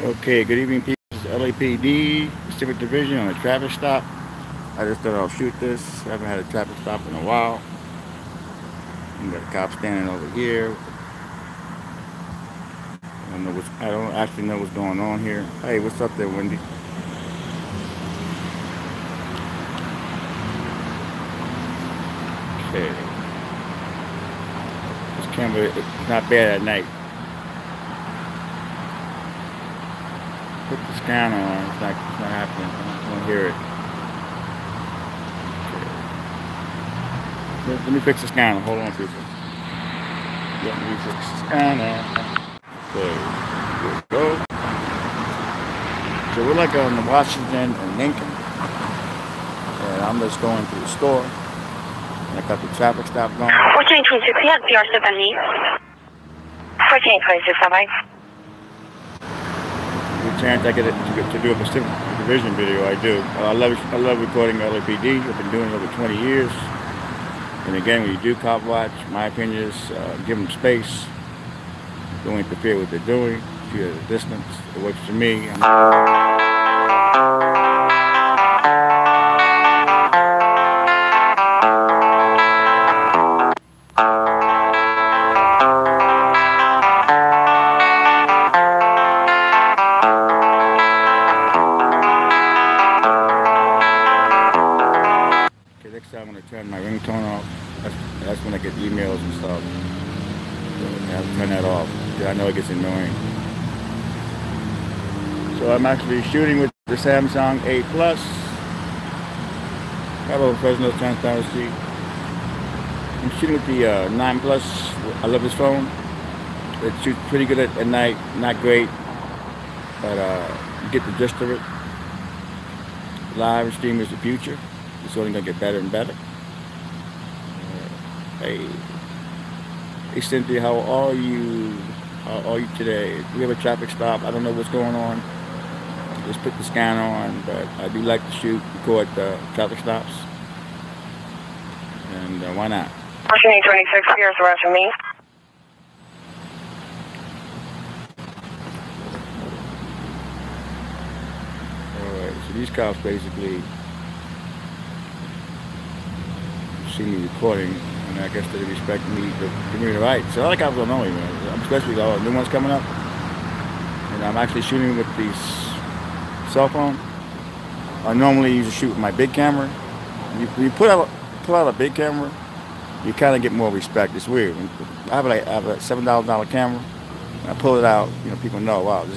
Okay, good evening, people. This is LAPD, Pacific Division on a traffic stop. I just thought I'll shoot this. I haven't had a traffic stop in a while. You got a cop standing over here. I don't actually know what's going on here. Hey, what's up there, Wendy? Okay. This camera is not bad at night. Put the scan on. It's not happening. I don't hear it. Okay. Let me fix the scanner. Hold on, people. Let me fix the scanner. Okay. Here we go. So we're like on Washington and Lincoln. And I'm just going to the store. And I got the traffic stop going. 1426, yeah, PR70. 1426, bye-bye. Every chance I get to do a Pacific Division video, I do. I love recording LAPD. I've been doing it over 20 years. And again, when you do cop watch, my opinion is give them space. Don't interfere with what they're doing. Shoot at a distance. It works for me. Next time I'm going to turn my ringtone off. That's when I get emails and stuff. So I have to turn that off because I know it gets annoying. So I'm actually shooting with the Samsung 8 Plus. Hello, Fresno transparency. I'm shooting with the 9 Plus. I love this phone. It shoots pretty good at night. Not great, but you get the gist of it. Live stream is the future. It's only going to get better and better. Hey Cynthia, how are you? How are you today? We have a traffic stop. I don't know what's going on. Just put the scanner on, but I do like to record the traffic stops. And why not? 1426, here's the rest of me. Alright, so these cops basically see me recording, and I guess they respect me to give me the right. So a lot of cops don't know me, man. Especially all the new ones coming up. And I'm actually shooting with these cell phone. I normally used to shoot with my big camera. You pull out a big camera, you kind of get more respect. It's weird. I have a $7,000 camera. And I pull it out, people know, wow, this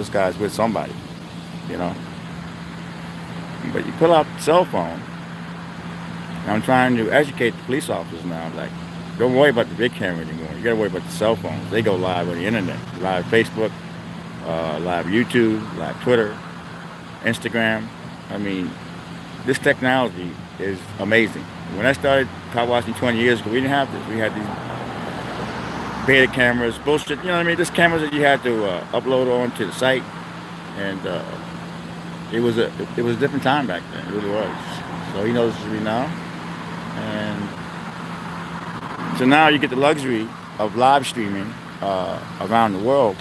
guy's with somebody, But you pull out the cell phone. I'm trying to educate the police officers now. Like, don't worry about the big camera anymore. You gotta worry about the cell phones. They go live on the internet, live Facebook, live YouTube, live Twitter, Instagram. I mean, this technology is amazing. When I started cop watching 20 years ago, we didn't have this. We had these beta cameras, bullshit. You know what I mean? There's cameras that you had to upload onto the site, and it was a different time back then. It really was. So he knows me now. And so now you get the luxury of live streaming around the world.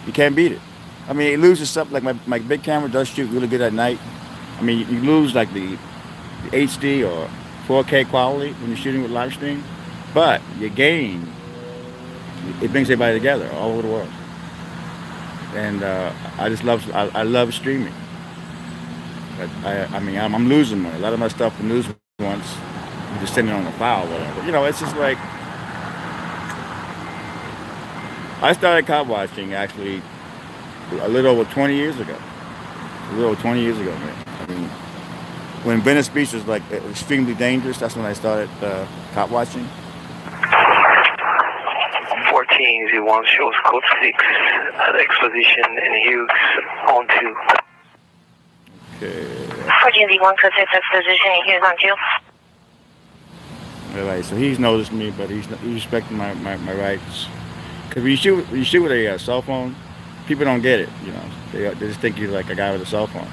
You can't beat it. I mean, it loses stuff like my big camera does shoot really good at night. I mean, you lose like the HD or 4K quality when you're shooting with live stream, but you gain. It brings everybody together all over the world. And I love streaming. But I mean, I'm losing money. A lot of my stuff, the news ones, I'm just sending on a file or whatever. It's just like, I started cop watching actually a little over 20 years ago. Man. I mean, when Venice Beach was like extremely dangerous, that's when I started cop watching. 1401 shows code 6 at Exposition and Hughes on 2. Okay. 1401 code 6 Exposition and Hughes on 2. All right, so he's noticed me, but he's respecting my rights. Because when you shoot with a cell phone, people don't get it, They just think you're like a guy with a cell phone.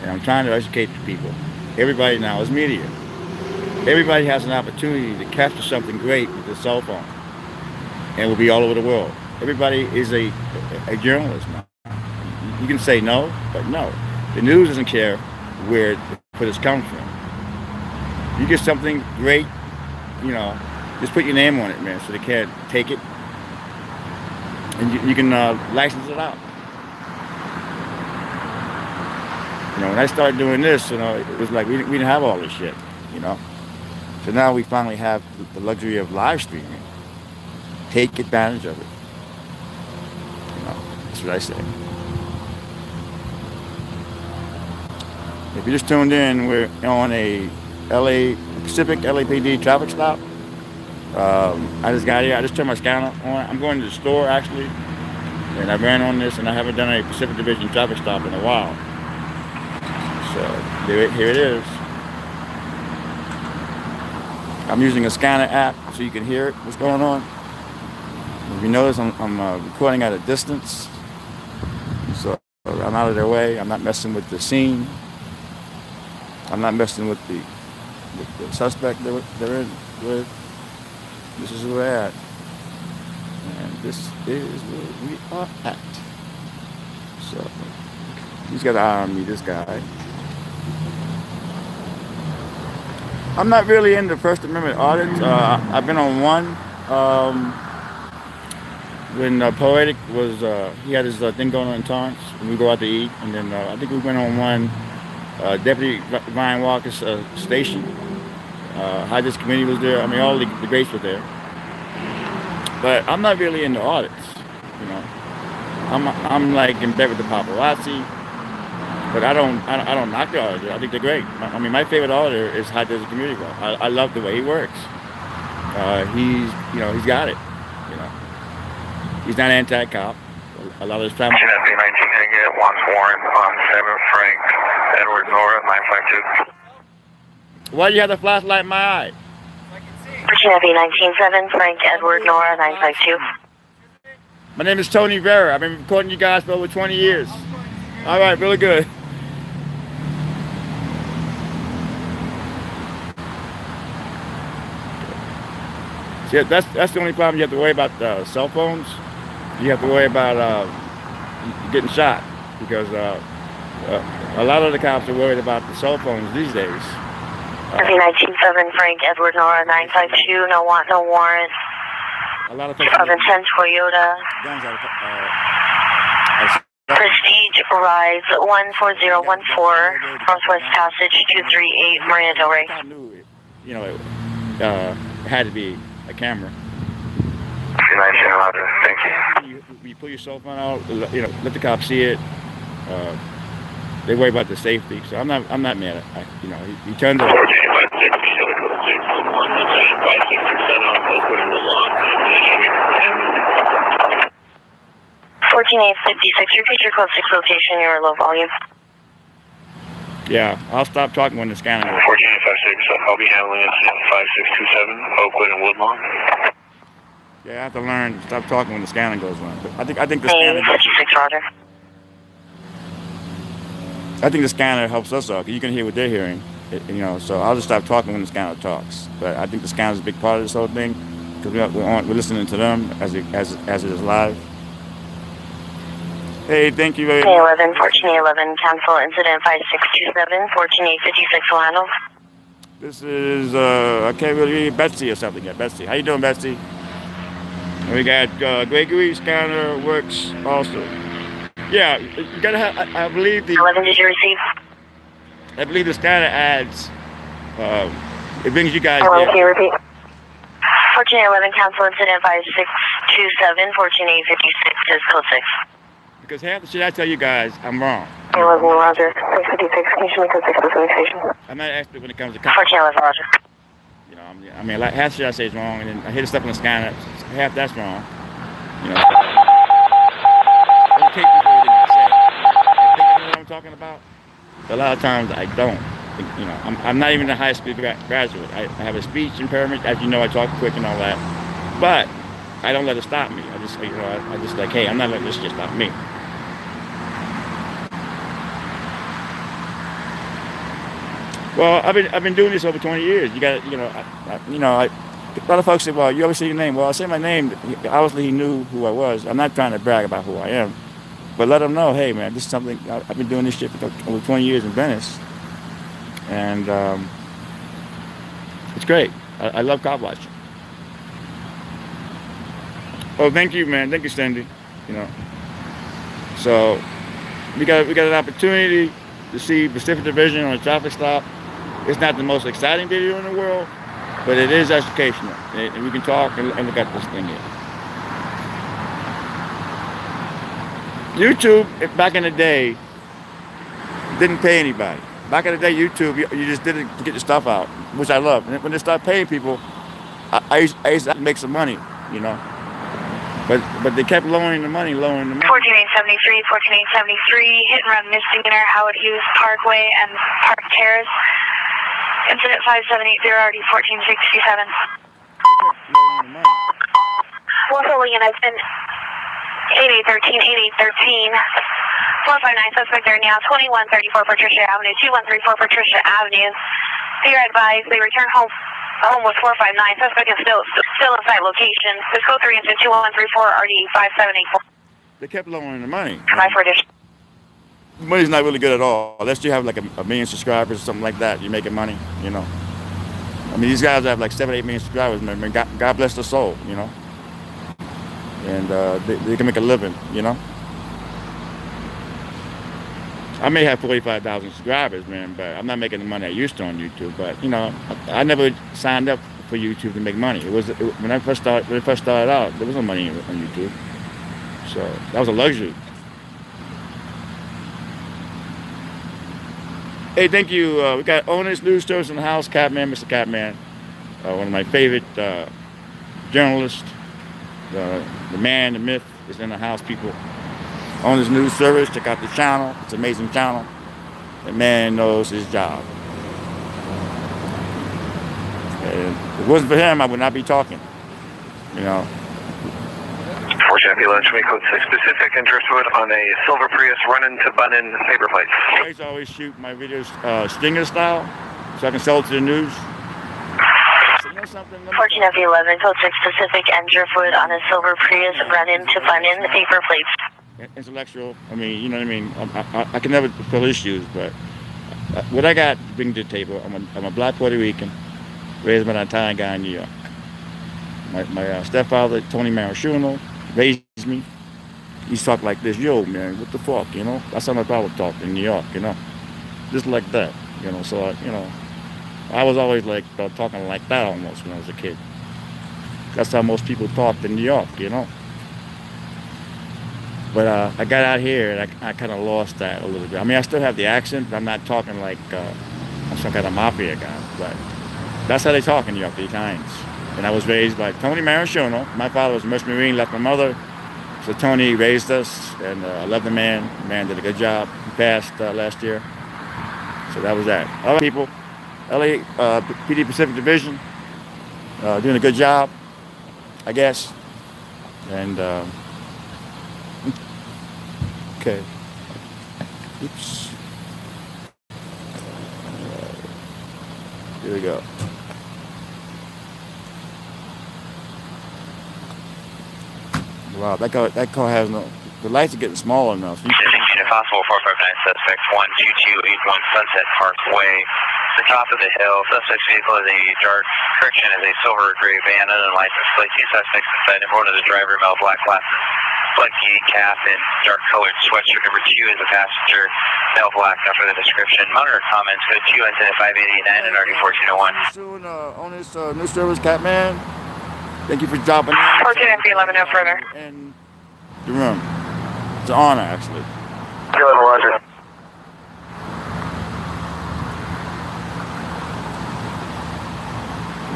And I'm trying to educate the people. Everybody now is media. Everybody has an opportunity to capture something great with their cell phone. And it will be all over the world. Everybody is a journalist now. You can say no, but no. The news doesn't care where it's come from. You get something great, you know, just put your name on it, man, so they can't take it. And you can license it out. You know, when I started doing this, you know, it was like we didn't have all this shit, you know. So now we finally have the luxury of live streaming. Take advantage of it. You know, that's what I say. If you just tuned in, we're on a Pacific LAPD traffic stop. I just got here. I just turned my scanner on. I'm going to the store actually, and I ran on this, and I haven't done a Pacific Division traffic stop in a while. So here it is. I'm using a scanner app so you can hear it, what's going on. If you notice, I'm recording at a distance, so I'm out of their way. I'm not messing with the scene. I'm not messing with the suspect they're in with. This is where we're at. And this is where we are at. So, he's got an eye on me, this guy. I'm not really into First Amendment audits. I've been on one when Poetic was, he had his thing going on in Torrance, and we go out to eat. And then I think we went on one, Deputy Ryan Walker's station. Hydras Committee was there. I mean, all the greats were there. But I'm not really into audits, you know. I'm like in bed with the paparazzi, but I don't knock the auditor. I think they're great. I mean, my favorite auditor is Hydras Community Law. I love the way he works. He's got it, you know. He's not anti-cop. A lot of his family. 19 wants warrant on 7 Frank Edward Nora 952. Why do you have the flashlight in my eye? Virginia V 197, Frank Edward Nora 952. My name is Tony Vera. I've been recording you guys for over 20 years. All right, really good. See, that's the only problem. You have to worry about cell phones. You have to worry about getting shot, because a lot of the cops are worried about the cell phones these days. 197, Frank Edward Nora 952, no want, no warrant. A lot of folks 2010 Toyota. Guns out Prestige Rise 14014, Northwest Passage 238, Marina Del Rey. I knew it, you know, it had to be a camera. 1911, thank you. You pull your cell phone out, you know, let the cops see it. They worry about the safety, so I'm not mad at, you know, he turned it. 14856, repeat your code 6 location, you're low volume. Yeah, I'll stop talking when the scanner. 14856, I'll be handling incident 5627, Oakwood and Woodlawn. Yeah, I have to learn to stop talking when the scanner goes on. I think the scanner. 56, Roger. I think the scanner helps us out, because you can hear what they're hearing, you know. So I'll just stop talking when the scanner talks. But I think the scanner is a big part of this whole thing, because we're listening to them as it is live. Hey, thank you very much. 1411, cancel incident 5627, 14856, Orlando. This is I can't really Betsy or something. Yeah, Betsy. How you doing, Betsy? And we got Gregory scanner works also. Yeah, you gotta have. I believe the. 11, did you receive? I believe the scanner adds. It brings you guys. Hello, can you repeat? 1411, cancel incident 5627, 14856 is code 6. Because half the shit I tell you guys, I'm wrong. 11, Roger. 656, can you show me code 6 to the station? I'm not expert when it comes to cops. 1411, Roger. You know, I mean, like half the shit I say is wrong, and then I hit the stuff on the scanner, half that's wrong. You know. Don't take me for everything I say. I think I know what I'm talking about. A lot of times I don't. You know, I'm not even a high school graduate. I have a speech impairment. As you know, I talk quick and all that. But I don't let it stop me. I just, you know, I just like, hey, I'm not letting this shit stop me. Well, I've been doing this over 20 years. You got, you know, a lot of folks say, well, you always say your name. Well, I say my name. Obviously, he knew who I was. I'm not trying to brag about who I am. But let them know, hey man, this is something I've been doing this shit for over 20 years in Venice, and it's great. I love cop watching. Oh, thank you, man. Thank you, Cindy. You know, so we got an opportunity to see Pacific Division on a traffic stop. It's not the most exciting video in the world, but it is educational, and we can talk and look at this thing here. YouTube, back in the day, didn't pay anybody. Back in the day, YouTube, you just did it to get your stuff out, which I love. And when they start paying people, I used to make some money, you know. But they kept lowering the money. 14873, 14873, hit and run misdemeanor, Howard Hughes Parkway and Park Terrace. Incident 5780, RD 1467. One for Lincoln has been 8813, 8813. 159 suspect there now, 2134 Patricia Avenue, 2134 Patricia Avenue. Be advised, they return home with 459. Suspect is still inside location. This code 3 into 2134 RD 5784. They kept lowering the money. Bye for addition. Money's not really good at all. Unless you have like a million subscribers or something like that, you're making money, you know. I mean, these guys have like 7, 8 million subscribers, man. God bless their soul, you know. And they can make a living, you know. I may have 45,000 subscribers, man, but I'm not making the money I used to on YouTube. But you know, I never signed up for YouTube to make money. When I first started out, there was no money on YouTube, so that was a luxury. Hey, thank you. We got Owners News Service in the house, Catman, Mr. Catman, one of my favorite journalists. The man, the myth is in the house, people. Owners News Service, check out the channel. It's an amazing channel. The man knows his job. And if it wasn't for him, I would not be talking. You know. 4 Chappie Lunch, code 6 Pacific, and Driftwood on a silver Prius running to Bunnin paper plates. I always shoot my videos stinger style, so I can sell it to the news. 1411, code 6 Pacific, and Driftwood on a silver Prius running to Bunnin paper plates. Intellectual. I mean, you know what I mean. I can never fill issues, but what I got to bring to the table, I'm a black Puerto Rican, raised by an Italian guy in New York. My stepfather, Tony Maraschino, raised me. He's talk like this, yo man, what the fuck, you know? That's how my father talked in New York, you know, just like that, you know. So you know, I was always like talking like that almost when I was a kid. That's how most people talked in New York, you know. But I got out here and I kind of lost that a little bit. I mean, I still have the accent, but I'm not talking like I'm some kind of mafia guy. But that's how they talk in New York, the Italians. And I was raised by Tony Maraschino. My father was a merchant marine, left my mother. So Tony raised us, and I love the man. The man did a good job. He passed last year. So that was that. All right, people. LAPD Pacific Division, doing a good job, I guess. And okay. Oops. Here we go. Wow, that car has no. The lights are getting smaller now. So Possible 459 suspect 12281 Sunset Parkway. The top of the hill. Suspect's vehicle is a dark correction is a silver gray van, unlicensed plate. 2 suspects inside. Number 1 is a driver, male, black glasses, black jean cap, and dark colored sweatshirt. Number 2 is a passenger, male, black. Now for the description. Monitor comments. Code 2 incident 5889 and RD 1401. On this news service, Catman. Thank you for dropping in. 1411, no further. And the room. It's an honor, actually. 11 Roger.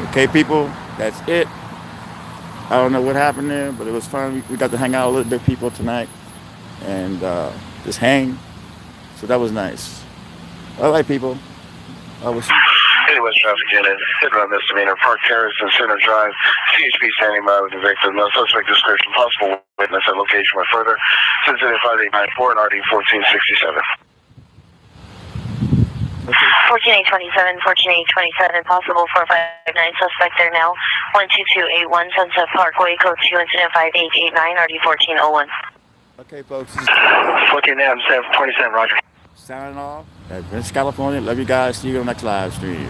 Okay, people, that's it. I don't know what happened there, but it was fun. We got to hang out a little bit, people, tonight, and just hang. So that was nice. All right, people. I will see you. West traffic unit, hit run misdemeanor, Park Terrace and Center Drive. CHP standing by with the victim. No suspect description. Possible witness at location went further. Incident 5894 and RD 1467. 14827, 14827, possible 459 suspect there now. 12281 Sunset Parkway, code 2 incident 5889 RD 1401. Okay, folks. 14 now, 27, roger. Signing off. At Vince, California. Love you guys. See you on the next live stream.